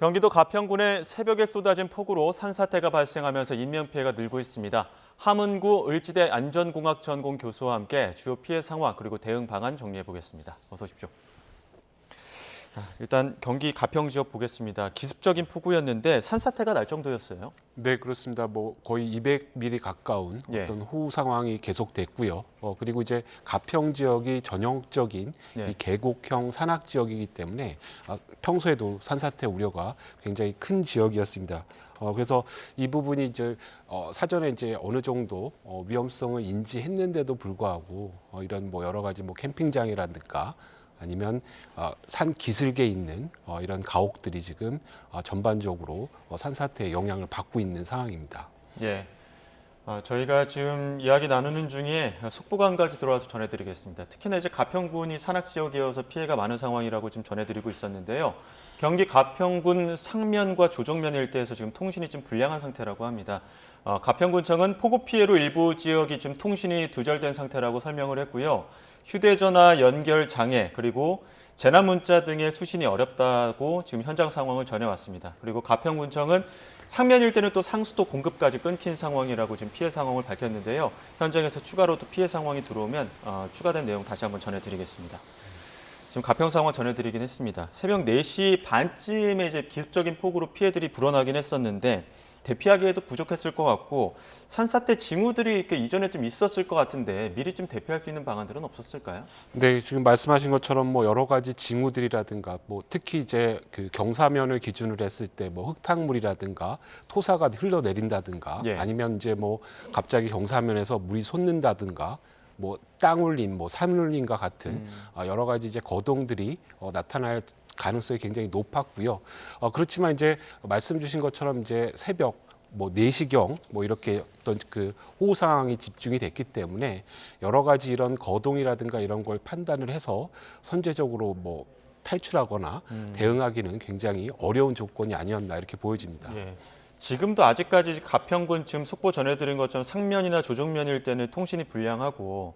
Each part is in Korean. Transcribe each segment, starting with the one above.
경기도 가평군에 새벽에 쏟아진 폭우로 산사태가 발생하면서 인명피해가 늘고 있습니다. 함은구 을지대 안전공학 전공 교수와 함께 주요 피해 상황 그리고 대응 방안 정리해 보겠습니다. 어서 오십시오. 일단 경기 가평 지역 보겠습니다. 기습적인 폭우였는데 산사태가 날 정도였어요. 네, 그렇습니다. 뭐 거의 200mm 가까운 어떤 호우 상황이 계속됐고요. 그리고 이제 가평 지역이 전형적인 이 계곡형 산악 지역이기 때문에 평소에도 산사태 우려가 굉장히 큰 지역이었습니다. 그래서 이 부분이 이제 사전에 이제 어느 정도 위험성을 인지했는데도 불구하고 이런 뭐 여러 가지 뭐 캠핑장이라든가 아니면 산 기슭에 있는 이런 가옥들이 지금 전반적으로 산사태의 영향을 받고 있는 상황입니다. 예. 저희가 지금 이야기 나누는 중에 속보관까지 들어와서 전해드리겠습니다. 특히나 이제 가평군이 산악 지역이어서 피해가 많은 상황이라고 지금 전해드리고 있었는데요. 경기 가평군 상면과 조정면 일대에서 지금 통신이 좀 불량한 상태라고 합니다. 가평군청은 폭우 피해로 일부 지역이 지금 통신이 두절된 상태라고 설명을 했고요. 휴대전화 연결 장애 그리고 재난 문자 등의 수신이 어렵다고 지금 현장 상황을 전해왔습니다. 그리고 가평군청은 상면 일대는 또 상수도 공급까지 끊긴 상황이라고 지금 피해 상황을 밝혔는데요. 현장에서 추가로 또 피해 상황이 들어오면 추가된 내용 다시 한번 전해드리겠습니다. 지금 가평 상황 전해드리긴 했습니다. 새벽 4시 반쯤에 이제 기습적인 폭우로 피해들이 불어나긴 했었는데 대피하기에도 부족했을 것 같고 산사태 징후들이 이렇게 이전에 좀 있었을 것 같은데 미리 좀 대피할 수 있는 방안들은 없었을까요? 네, 지금 말씀하신 것처럼 뭐 여러 가지 징후들이라든가 뭐 특히 이제 그 경사면을 기준으로 했을 때 뭐 흙탕물이라든가 토사가 흘러내린다든가 아니면 이제 뭐 갑자기 경사면에서 물이 솟는다든가 뭐 땅울림, 뭐 산울림과 같은 여러 가지 이제 거동들이 나타날 가능성이 굉장히 높았고요. 그렇지만 이제 말씀 주신 것처럼 이제 새벽 뭐 4시경 뭐 이렇게 어떤 그 호우 상황이 집중이 됐기 때문에 여러 가지 이런 거동이라든가 이런 걸 판단을 해서 선제적으로 뭐 탈출하거나 대응하기는 굉장히 어려운 조건이 아니었나 이렇게 보여집니다. 예. 지금도 아직까지 가평군 지금 속보 전해드린 것처럼 상면이나 조정면일 때는 통신이 불량하고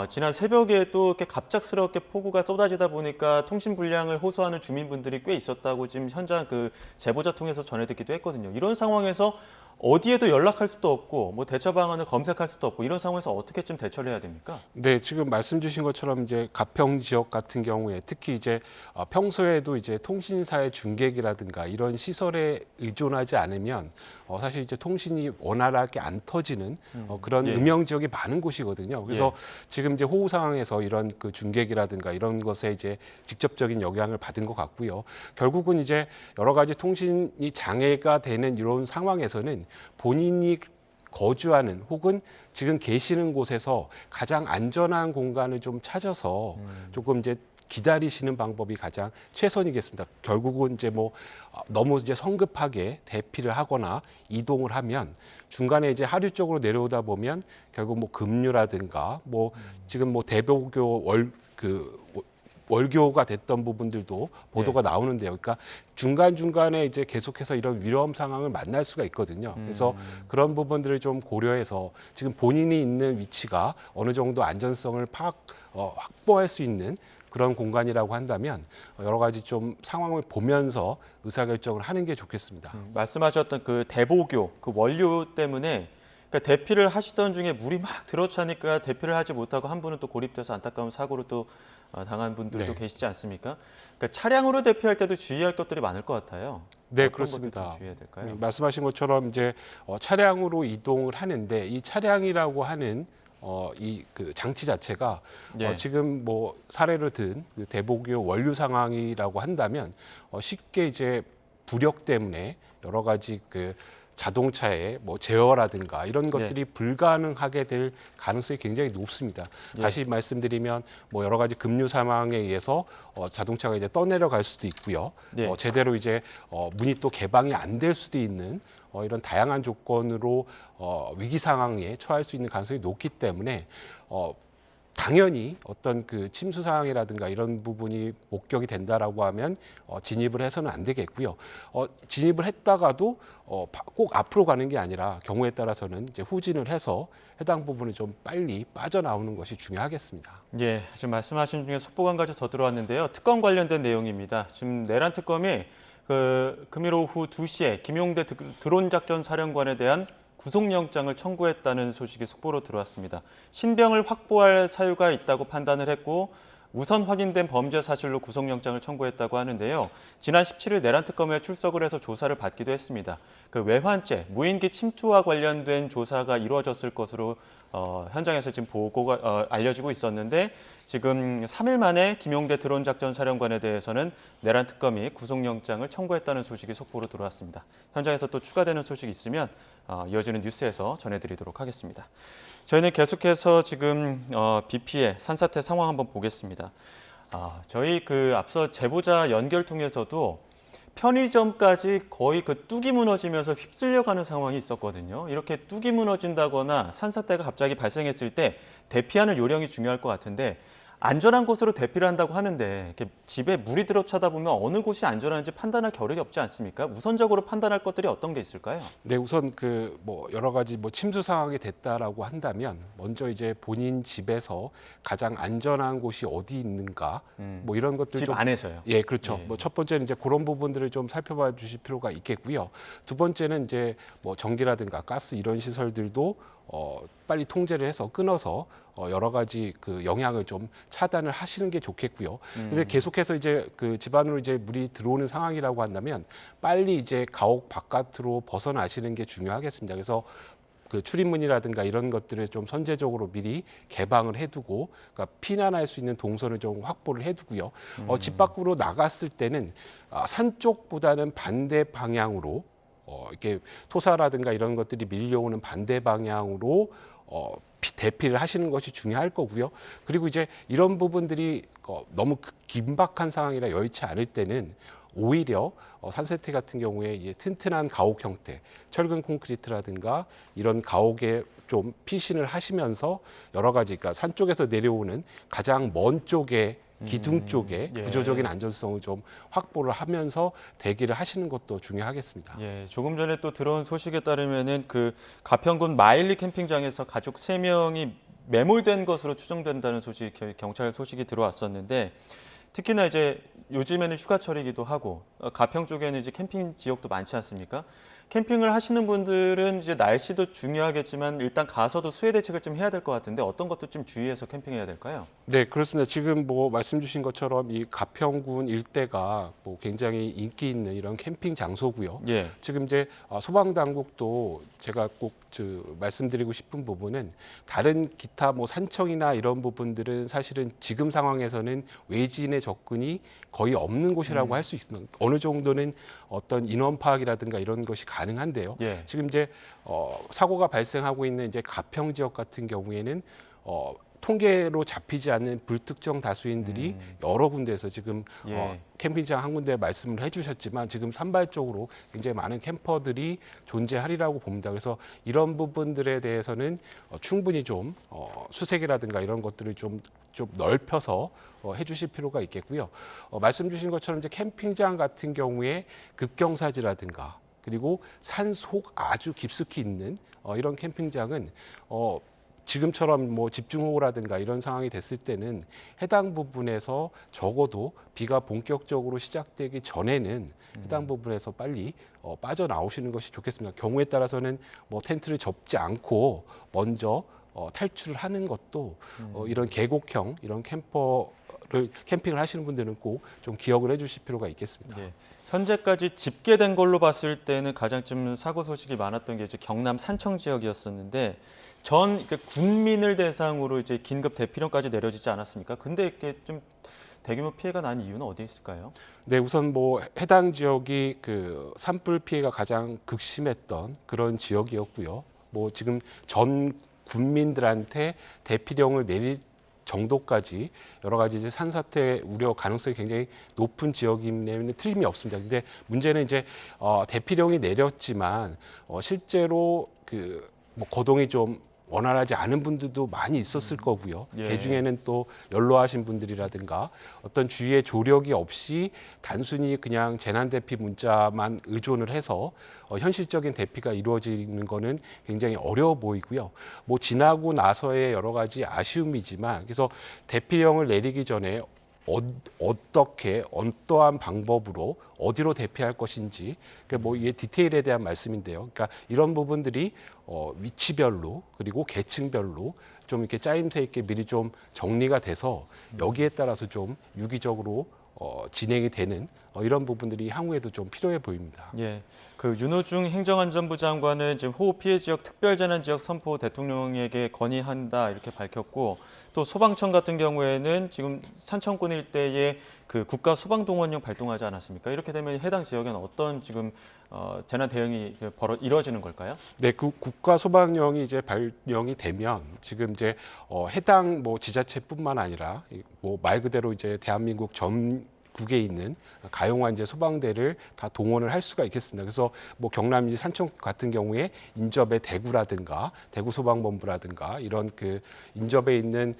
지난 새벽에 또 이렇게 갑작스럽게 폭우가 쏟아지다 보니까 통신 불량을 호소하는 주민분들이 꽤 있었다고 지금 현장 그 제보자 통해서 전해 듣기도 했거든요. 이런 상황에서 어디에도 연락할 수도 없고 뭐 대처 방안을 검색할 수도 없고 이런 상황에서 어떻게 좀 대처를 해야 됩니까? 네, 지금 말씀 주신 것처럼 이제 가평 지역 같은 경우에 특히 이제 평소에도 이제 통신사의 중계기라든가 이런 시설에 의존하지 않으면 사실 이제 통신이 원활하게 안 터지는 그런 음영 지역이 많은 곳이거든요. 그래서 지금 이제 호우 상황에서 이런 그 중계기라든가 이런 것에 이제 직접적인 영향을 받은 것 같고요. 결국은 이제 여러 가지 통신이 장애가 되는 이런 상황에서는 본인이 거주하는 혹은 지금 계시는 곳에서 가장 안전한 공간을 좀 찾아서 조금 이제 기다리시는 방법이 가장 최선이겠습니다. 결국은 이제 뭐 너무 이제 성급하게 대피를 하거나 이동을 하면 중간에 이제 하류 쪽으로 내려오다 보면 결국 뭐 급류라든가 뭐 지금 뭐 대보교 월교가 됐던 부분들도 보도가 나오는데요. 그러니까 중간중간에 이제 계속해서 이런 위험 상황을 만날 수가 있거든요. 그래서 그런 부분들을 좀 고려해서 지금 본인이 있는 위치가 어느 정도 안전성을 확보할 수 있는 그런 공간이라고 한다면 여러 가지 좀 상황을 보면서 의사결정을 하는 게 좋겠습니다. 말씀하셨던 그 대보교, 그 원료 때문에 그러니까 대피를 하시던 중에 물이 막 들어차니까 대피를 하지 못하고 한 분은 또 고립돼서 안타까운 사고로 또 당한 분들도 계시지 않습니까? 그러니까 차량으로 대피할 때도 주의할 것들이 많을 것 같아요. 네, 어떤 그렇습니다. 것들 좀 주의해야 될까요? 말씀하신 것처럼 이제 차량으로 이동을 하는데 이 차량이라고 하는 이 그 장치 자체가 지금 뭐 사례를 든 그 대보교 원류 상황이라고 한다면 쉽게 이제 부력 때문에 여러 가지 그 자동차의 뭐 제어라든가 이런 것들이 불가능하게 될 가능성이 굉장히 높습니다. 다시 말씀드리면 뭐 여러 가지 급류 상황에 의해서 자동차가 이제 떠내려갈 수도 있고요. 제대로 이제 문이 또 개방이 안 될 수도 있는 이런 다양한 조건으로 위기 상황에 처할 수 있는 가능성이 높기 때문에 당연히 어떤 그 침수 상황이라든가 이런 부분이 목격이 된다라고 하면 진입을 해서는 안 되겠고요. 진입을 했다가도 꼭 앞으로 가는 게 아니라 경우에 따라서는 이제 후진을 해서 해당 부분을 좀 빨리 빠져나오는 것이 중요하겠습니다. 예, 지금 말씀하신 중에 속보관까지 더 들어왔는데요. 특검 관련된 내용입니다. 지금 내란 특검이 금일 오후 2시에 김용대 드론 작전 사령관에 대한 구속영장을 청구했다는 소식이 속보로 들어왔습니다. 신병을 확보할 사유가 있다고 판단을 했고 우선 확인된 범죄 사실로 구속영장을 청구했다고 하는데요. 지난 17일 내란 특검에 출석을 해서 조사를 받기도 했습니다. 외환죄, 무인기 침투와 관련된 조사가 이루어졌을 것으로 현장에서 지금 보고가 알려지고 있었는데 지금 3일 만에 김용대 드론 작전 사령관에 대해서는 내란 특검이 구속영장을 청구했다는 소식이 속보로 들어왔습니다. 현장에서 또 추가되는 소식이 있으면 이어지는 뉴스에서 전해드리도록 하겠습니다. 저희는 계속해서 지금 비 피해 산사태 상황 한번 보겠습니다. 저희 앞서 제보자 연결 통해서도 편의점까지 거의 뚝이 무너지면서 휩쓸려가는 상황이 있었거든요. 이렇게 뚝이 무너진다거나 산사태가 갑자기 발생했을 때 대피하는 요령이 중요할 것 같은데 안전한 곳으로 대피를 한다고 하는데 이렇게 집에 물이 들어차다 보면 어느 곳이 안전한지 판단할 겨를이 없지 않습니까? 우선적으로 판단할 것들이 어떤 게 있을까요? 네, 우선 여러 가지 침수 상황이 됐다라고 한다면 먼저 이제 본인 집에서 가장 안전한 곳이 어디 있는가 이런 것들 집 안에서요. 예, 그렇죠. 예. 첫 번째는 이제 그런 부분들을 좀 살펴봐 주실 필요가 있겠고요. 두 번째는 이제 전기라든가 가스 이런 시설들도 빨리 통제를 해서 끊어서 여러 가지 영향을 좀 차단을 하시는 게 좋겠고요. 근데 계속해서 이제 집 안으로 이제 물이 들어오는 상황이라고 한다면 빨리 이제 가옥 바깥으로 벗어나시는 게 중요하겠습니다. 그래서 출입문이라든가 이런 것들을 좀 선제적으로 미리 개방을 해두고, 그러니까 피난할 수 있는 동선을 좀 확보를 해두고요. 집 밖으로 나갔을 때는 산 쪽보다는 반대 방향으로 이렇게 토사라든가 이런 것들이 밀려오는 반대 방향으로 대피를 하시는 것이 중요할 거고요. 그리고 이제 이런 부분들이 너무 긴박한 상황이라 여의치 않을 때는 오히려 산세태 같은 경우에 튼튼한 가옥 형태, 철근 콘크리트라든가 이런 가옥에 좀 피신을 하시면서 여러 가지, 그러니까 산 쪽에서 내려오는 가장 먼 쪽에 기둥 쪽에 구조적인 안전성을 좀 확보를 하면서 대기를 하시는 것도 중요하겠습니다. 예, 조금 전에 또 들어온 소식에 따르면은 가평군 마일리 캠핑장에서 가족 3명이 매몰된 것으로 추정된다는 소식, 경찰 소식이 들어왔었는데 특히나 이제 요즘에는 휴가철이기도 하고 가평 쪽에는 이제 캠핑 지역도 많지 않습니까? 캠핑을 하시는 분들은 이제 날씨도 중요하겠지만 일단 가서도 수해 대책을 좀 해야 될 것 같은데 어떤 것도 좀 주의해서 캠핑해야 될까요? 네, 그렇습니다. 지금 말씀 주신 것처럼 이 가평군 일대가 굉장히 인기 있는 이런 캠핑 장소고요. 예. 지금 이제 소방 당국도 제가 꼭 말씀드리고 싶은 부분은 다른 기타 산청이나 이런 부분들은 사실은 지금 상황에서는 외지인의 접근이 거의 없는 곳이라고 할 수 있는, 어느 정도는 어떤 인원 파악이라든가 이런 것이 가능한데요. 예. 지금 이제 사고가 발생하고 있는 이제 가평 지역 같은 경우에는 통계로 잡히지 않는 불특정 다수인들이 여러 군데에서 지금 캠핑장 한 군데 말씀을 해주셨지만 지금 산발적으로 굉장히 많은 캠퍼들이 존재하리라고 봅니다. 그래서 이런 부분들에 대해서는 충분히 좀 수색이라든가 이런 것들을 좀 넓혀서 해주실 필요가 있겠고요. 말씀 주신 것처럼 이제 캠핑장 같은 경우에 급경사지라든가 그리고 산속 아주 깊숙이 있는 이런 캠핑장은 지금처럼 집중호우라든가 이런 상황이 됐을 때는 해당 부분에서 적어도 비가 본격적으로 시작되기 전에는 해당 부분에서 빨리 빠져나오시는 것이 좋겠습니다. 경우에 따라서는 텐트를 접지 않고 먼저 탈출을 하는 것도 이런 계곡형 이런 캠핑을 하시는 분들은 꼭 좀 기억을 해주실 필요가 있겠습니다. 네. 현재까지 집계된 걸로 봤을 때는 가장 좀 사고 소식이 많았던 게 이제 경남 산청 지역이었었는데 전 군민을 대상으로 이제 긴급 대피령까지 내려지지 않았습니까? 근데 이렇게 좀 대규모 피해가 난 이유는 어디에 있을까요? 네, 우선 해당 지역이 산불 피해가 가장 극심했던 그런 지역이었고요. 지금 전 군민들한테 대피령을 내릴 정도까지 여러 가지 이제 산사태 우려 가능성이 굉장히 높은 지역이면 틀림이 없습니다. 근데 문제는 이제 대피령이 내렸지만 실제로 거동이 좀 원활하지 않은 분들도 많이 있었을 거고요. 예. 그 중에는 또 연로하신 분들이라든가 어떤 주위의 조력이 없이 단순히 그냥 재난대피 문자만 의존을 해서 현실적인 대피가 이루어지는 거는 굉장히 어려워 보이고요. 지나고 나서의 여러 가지 아쉬움이지만 그래서 대피령을 내리기 전에 어떻게 어떠한 방법으로 어디로 대피할 것인지 그러니까 뭐 이게 디테일에 대한 말씀인데요. 그러니까 이런 부분들이 위치별로 그리고 계층별로 좀 이렇게 짜임새 있게 미리 좀 정리가 돼서 여기에 따라서 좀 유기적으로 진행이 되는 이런 부분들이 향후에도 좀 필요해 보입니다. 예, 그 윤호중 행정안전부 장관은 지금 호우 피해 지역 특별재난 지역 선포 대통령에게 건의한다 이렇게 밝혔고 또 소방청 같은 경우에는 지금 산청군 일대에 그 국가 소방동원령 발동하지 않았습니까? 이렇게 되면 해당 지역에는 어떤 지금 재난 대응이 이루어지는 걸까요? 네, 그 국가 소방령이 이제 발령이 되면 지금 이제 해당 뭐 지자체뿐만 아니라 뭐 말 그대로 이제 대한민국 전국에 있는 가용한 이제 소방대를 다 동원을 할 수가 있겠습니다. 그래서 뭐 경남 이제 산청 같은 경우에 인접의 대구라든가 대구 소방본부라든가 이런 그 인접에 있는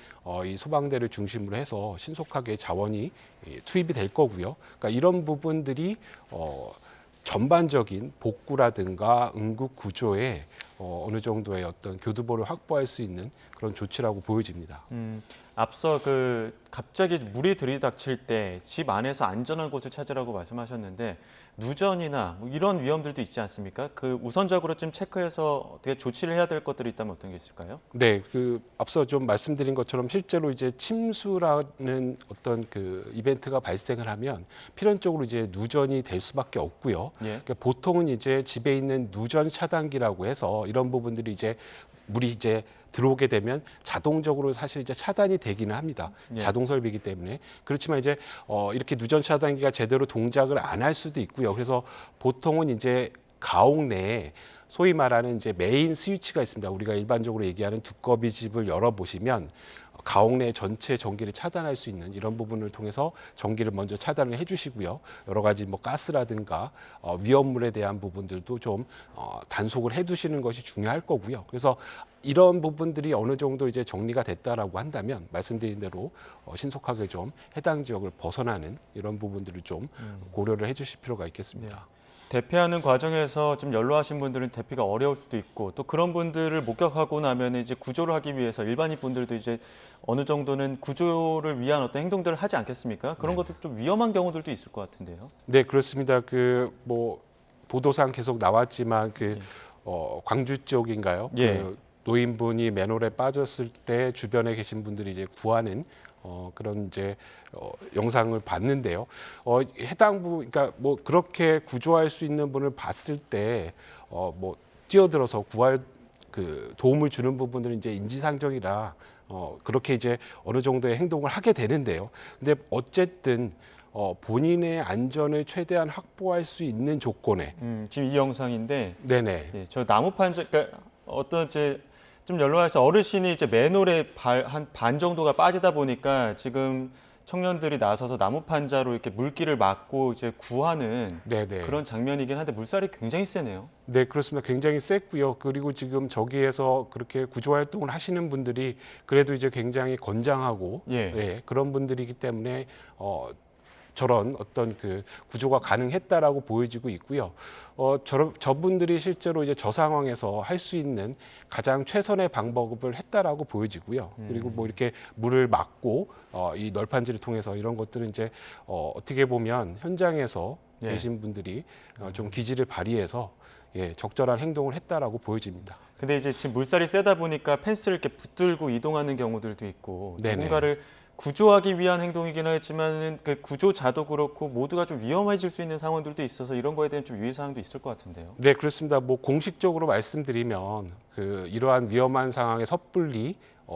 이 소방대를 중심으로 해서 신속하게 자원이 투입이 될 거고요. 그러니까 이런 부분들이 전반적인 복구라든가 응급 구조에 어느 정도의 어떤 교두보를 확보할 수 있는 그런 조치라고 보여집니다. 앞서 그 갑자기 물이 들이닥칠 때 집 안에서 안전한 곳을 찾으라고 말씀하셨는데 누전이나 뭐 이런 위험들도 있지 않습니까? 그 우선적으로 좀 체크해서 어떻게 조치를 해야 될 것들이 있다면 어떤 게 있을까요? 네, 그 앞서 좀 말씀드린 것처럼 실제로 이제 침수라는 어떤 그 이벤트가 발생을 하면 필연적으로 이제 누전이 될 수밖에 없고요. 예. 그러니까 보통은 이제 집에 있는 누전 차단기라고 해서 이런 부분들이 이제 물이 이제 들어오게 되면 자동적으로 사실 이제 차단이 되기는 합니다. 예. 자동 설비이기 때문에. 그렇지만 이제 이렇게 누전 차단기가 제대로 동작을 안 할 수도 있고요. 그래서 보통은 이제 가옥 내에 소위 말하는 이제 메인 스위치가 있습니다. 우리가 일반적으로 얘기하는 두꺼비 집을 열어보시면 가옥 내 전체 전기를 차단할 수 있는 이런 부분을 통해서 전기를 먼저 차단을 해주시고요. 여러 가지 뭐 가스라든가 위험물에 대한 부분들도 좀 단속을 해두시는 것이 중요할 거고요. 그래서 이런 부분들이 어느 정도 이제 정리가 됐다라고 한다면 말씀드린 대로 신속하게 좀 해당 지역을 벗어나는 이런 부분들을 좀 고려를 해주실 필요가 있겠습니다. 대피하는 과정에서 좀 연로하신 분들은 대피가 어려울 수도 있고 또 그런 분들을 목격하고 나면 이제 구조를 하기 위해서 일반인 분들도 이제 어느 정도는 구조를 위한 어떤 행동들을 하지 않겠습니까? 그런 것들 좀 위험한 경우들도 있을 것 같은데요. 네, 그렇습니다. 그 뭐 보도상 계속 나왔지만 그 광주 쪽인가요? 예. 그 노인분이 맨홀에 빠졌을 때 주변에 계신 분들이 이제 구하는 그런 이제 영상을 봤는데요. 해당 부 그러니까 뭐 그렇게 구조할 수 있는 분을 봤을 때 뭐 뛰어들어서 구할 그 도움을 주는 부분들은 이제 인지상정이라 그렇게 이제 어느 정도의 행동을 하게 되는데요. 근데 어쨌든 본인의 안전을 최대한 확보할 수 있는 조건에 지금 이 영상인데 네네. 예, 저 나무판 그러니까 어떤 이제 좀 연로해서 어르신이 이제 맨홀에 한 반 정도가 빠지다 보니까 지금 청년들이 나서서 나무 판자로 이렇게 물길을 막고 이제 구하는 네네. 그런 장면이긴 한데 물살이 굉장히 세네요. 네, 그렇습니다. 굉장히 셌고요. 그리고 지금 저기에서 그렇게 구조 활동을 하시는 분들이 그래도 이제 굉장히 건장하고 예. 그런 분들이기 때문에 저런 어떤 그 구조가 가능했다라고 보여지고 있고요. 저분들이 실제로 이제 저 상황에서 할 수 있는 가장 최선의 방법을 했다라고 보여지고요. 그리고 뭐 이렇게 물을 막고 이 널판지를 통해서 이런 것들은 이제 어떻게 보면 현장에서 예. 계신 분들이 좀 기지를 발휘해서 적절한 행동을 했다라고 보여집니다. 근데 이제 지금 물살이 세다 보니까 펜스를 이렇게 붙들고 이동하는 경우들도 있고 네네. 누군가를 구조하기 위한 행동이긴 하지만은 그 구조자도 그렇고 모두가 좀 위험해질 수 있는 상황들도 있어서 이런 거에 대한 좀 유의사항도 있을 것 같은데요. 네, 그렇습니다. 뭐 공식적으로 말씀드리면 그 이러한 위험한 상황에 섣불리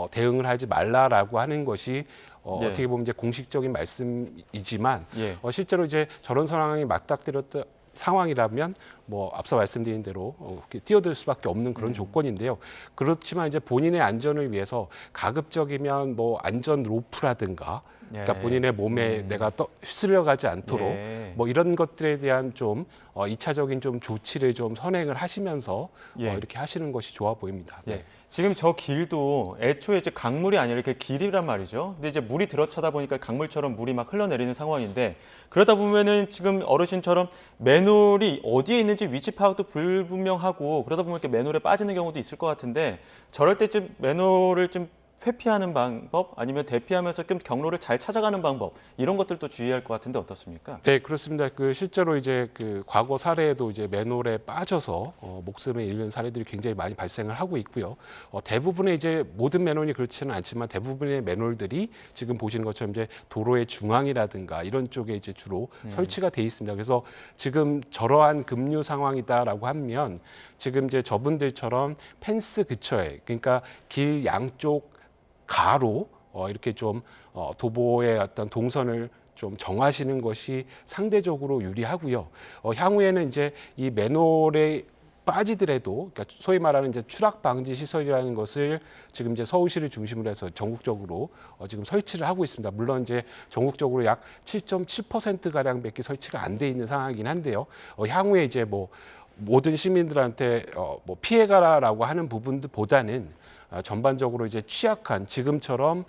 대응을 하지 말라라고 하는 것이 예. 어떻게 보면 이제 공식적인 말씀이지만 예. 실제로 이제 저런 상황이 맞닥뜨렸다. 상황이라면 뭐 앞서 말씀드린 대로 이렇게 뛰어들 수밖에 없는 그런 조건인데요. 그렇지만 이제 본인의 안전을 위해서 가급적이면 뭐 안전 로프라든가 그러니까 본인의 몸에 내가 휩쓸려가지 않도록 뭐 이런 것들에 대한 좀 2차적인 좀 조치를 좀 선행을 하시면서 이렇게 하시는 것이 좋아 보입니다. 네. 지금 저 길도 애초에 이제 강물이 아니라 이렇게 길이란 말이죠. 근데 이제 물이 들어차다 보니까 강물처럼 물이 막 흘러내리는 상황인데 그러다 보면은 지금 어르신처럼 맨홀이 어디에 있는지 위치 파악도 불분명하고 그러다 보면 이렇게 맨홀에 빠지는 경우도 있을 것 같은데 저럴 때쯤 맨홀을 좀 회피하는 방법 아니면 대피하면서 좀 경로를 잘 찾아가는 방법 이런 것들도 주의할 것 같은데 어떻습니까? 네, 그렇습니다. 실제로 이제 과거 사례에도 이제 맨홀에 빠져서 목숨을 잃는 사례들이 굉장히 많이 발생을 하고 있고요. 대부분의 이제 모든 맨홀이 그렇지는 않지만 대부분의 맨홀들이 지금 보시는 것처럼 이제 도로의 중앙이라든가 이런 쪽에 이제 주로 설치가 돼 있습니다. 그래서 지금 저러한 급류 상황이다라고 하면 지금 이제 저분들처럼 펜스 근처에 그러니까 길 양쪽 가로 이렇게 좀 도보의 어떤 동선을 좀 정하시는 것이 상대적으로 유리하고요. 향후에는 이제 이 맨홀에 빠지더라도 그러니까 소위 말하는 이제 추락 방지 시설이라는 것을 지금 이제 서울시를 중심으로 해서 전국적으로 지금 설치를 하고 있습니다. 물론 이제 전국적으로 약 7.7% 가량밖에 설치가 안 돼 있는 상황이긴 한데요. 향후에 이제 뭐 모든 시민들한테 뭐 피해가라라고 하는 부분들보다는 전반적으로 이제 취약한 지금처럼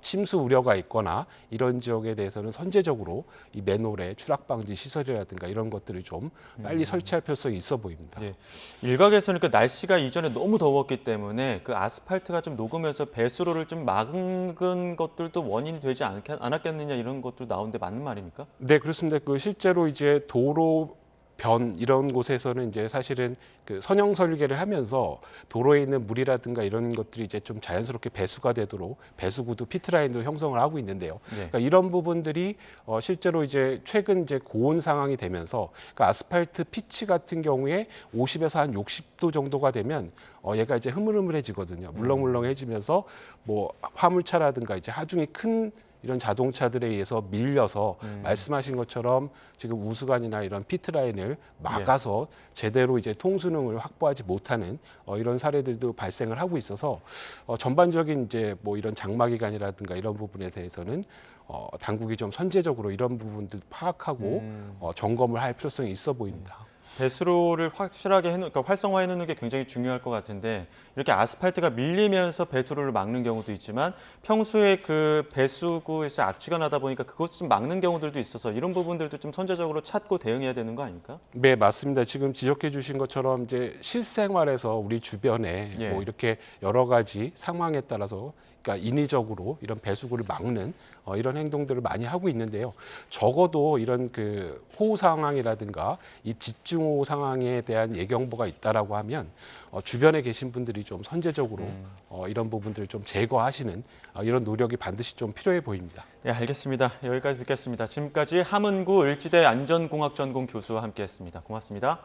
침수 우려가 있거나 이런 지역에 대해서는 선제적으로 이 맨홀의 추락 방지 시설이라든가 이런 것들을 좀 빨리 설치할 필요성이 있어 보입니다. 예. 일각에서는 그 날씨가 이전에 너무 더웠기 때문에 그 아스팔트가 좀 녹으면서 배수로를 좀 막은 것들도 원인이 되지 않았겠느냐 이런 것도 나오는데 맞는 말입니까? 네, 그렇습니다. 실제로 이제 도로 변 이런 곳에서는 이제 사실은 선형 설계를 하면서 도로에 있는 물이라든가 이런 것들이 이제 좀 자연스럽게 배수가 되도록 배수구도 피트라인도 형성을 하고 있는데요. 네. 그러니까 이런 부분들이 실제로 이제 최근 이제 고온 상황이 되면서 그러니까 아스팔트 피치 같은 경우에 50에서 한 60도 정도가 되면 얘가 이제 흐물흐물해지거든요. 물렁물렁해지면서 뭐 화물차라든가 이제 하중이 큰 이런 자동차들에 의해서 밀려서 말씀하신 것처럼 지금 우수관이나 이런 피트라인을 막아서 제대로 이제 통수능을 확보하지 못하는 이런 사례들도 발생을 하고 있어서 전반적인 이제 뭐 이런 장마기간이라든가 이런 부분에 대해서는 당국이 좀 선제적으로 이런 부분들 파악하고 점검을 할 필요성이 있어 보입니다. 배수로를 확실하게 그러니까 활성화해 놓는 게 굉장히 중요할 것 같은데 이렇게 아스팔트가 밀리면서 배수로를 막는 경우도 있지만 평소에 그 배수구에서 악취가 나다 보니까 그것을 좀 막는 경우들도 있어서 이런 부분들도 좀 선제적으로 찾고 대응해야 되는 거 아닙니까? 네, 맞습니다. 지금 지적해 주신 것처럼 이제 실생활에서 우리 주변에 예. 뭐 이렇게 여러 가지 상황에 따라서 그러니까 인위적으로 이런 배수구를 막는 이런 행동들을 많이 하고 있는데요. 적어도 이런 호우 상황이라든가 이 집중호우 상황에 대한 예경보가 있다라고 하면 주변에 계신 분들이 좀 선제적으로 이런 부분들을 좀 제거하시는 이런 노력이 반드시 좀 필요해 보입니다. 예, 알겠습니다. 여기까지 듣겠습니다. 지금까지 함은구 을지대 안전공학 전공 교수와 함께했습니다. 고맙습니다.